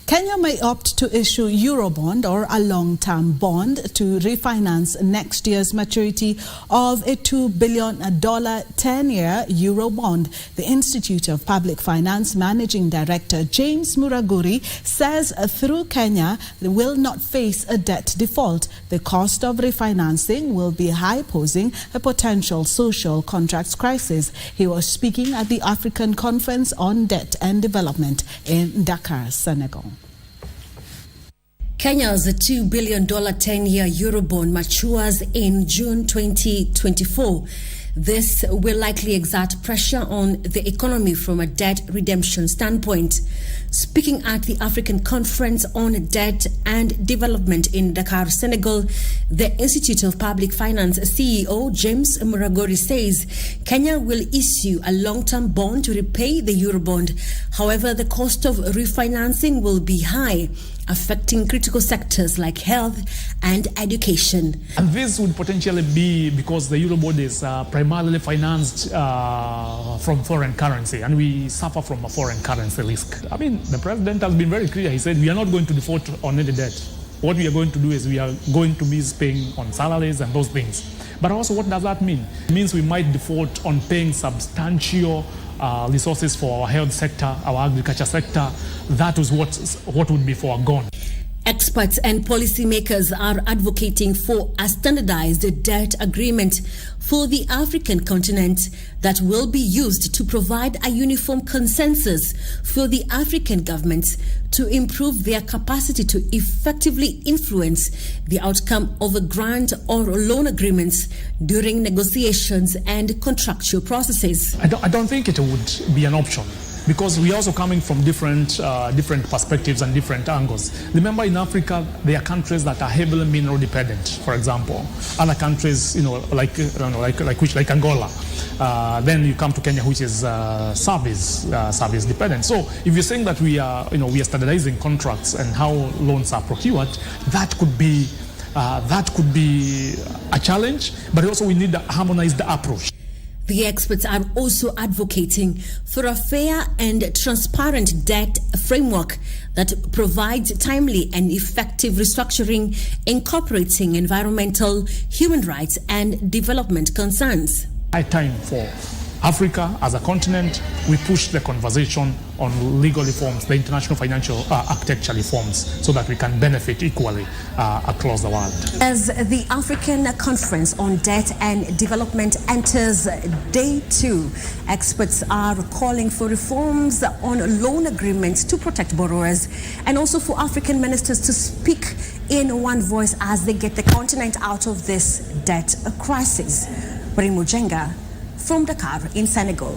Kenya may opt to issue Eurobond, or a long-term bond, to refinance next year's maturity of a $2 billion 10-year Eurobond. The Institute of Public Finance Managing Director James Muraguri says through Kenya will not face a debt default. The cost of refinancing will be high, posing a potential social contracts crisis. He was speaking at the African Conference on Debt and Development in Dakar, Senegal. Kenya's $2 billion 10-year Eurobond matures in June 2024. This will likely exert pressure on the economy from a debt redemption standpoint. Speaking at the African Conference on Debt and Development in Dakar, Senegal, the Institute of Public Finance CEO James Muraguri says Kenya will issue a long-term bond to repay the Eurobond. However, the cost of refinancing will be high, affecting critical sectors like health and education. And this would potentially be because the Eurobond is primarily financed from foreign currency, and we suffer from a foreign currency risk. I mean, the president has been very clear. He said we are not going to default on any debt. What we are going to do is we are going to be paying on salaries and those things. But also, what does that mean? It means we might default on paying substantial resources for our health sector, our agriculture sector. That is what would be foregone. Experts and policymakers are advocating for a standardized debt agreement for the African continent that will be used to provide a uniform consensus for the African governments to improve their capacity to effectively influence the outcome of a grant or loan agreements during negotiations and contractual processes. I don't think it would be an option, because we are also coming from different perspectives and different angles. Remember, in Africa, there are countries that are heavily mineral dependent, for example. Other countries, like Angola. Then you come to Kenya, which is service dependent. So if you're saying that we are standardizing contracts and how loans are procured, that could be a challenge. But also we need a harmonized approach. The experts are also advocating for a fair and transparent debt framework that provides timely and effective restructuring, incorporating environmental, human rights, and development concerns. High time for Africa as a continent. We push the conversation on legal reforms, the international financial architecture reforms, so that we can benefit equally across the world. As the African Conference on Debt and Development enters day 2, experts are calling for reforms on loan agreements to protect borrowers, and also for African ministers to speak in one voice as they get the continent out of this debt crisis. Mujenga from Dakar in Senegal.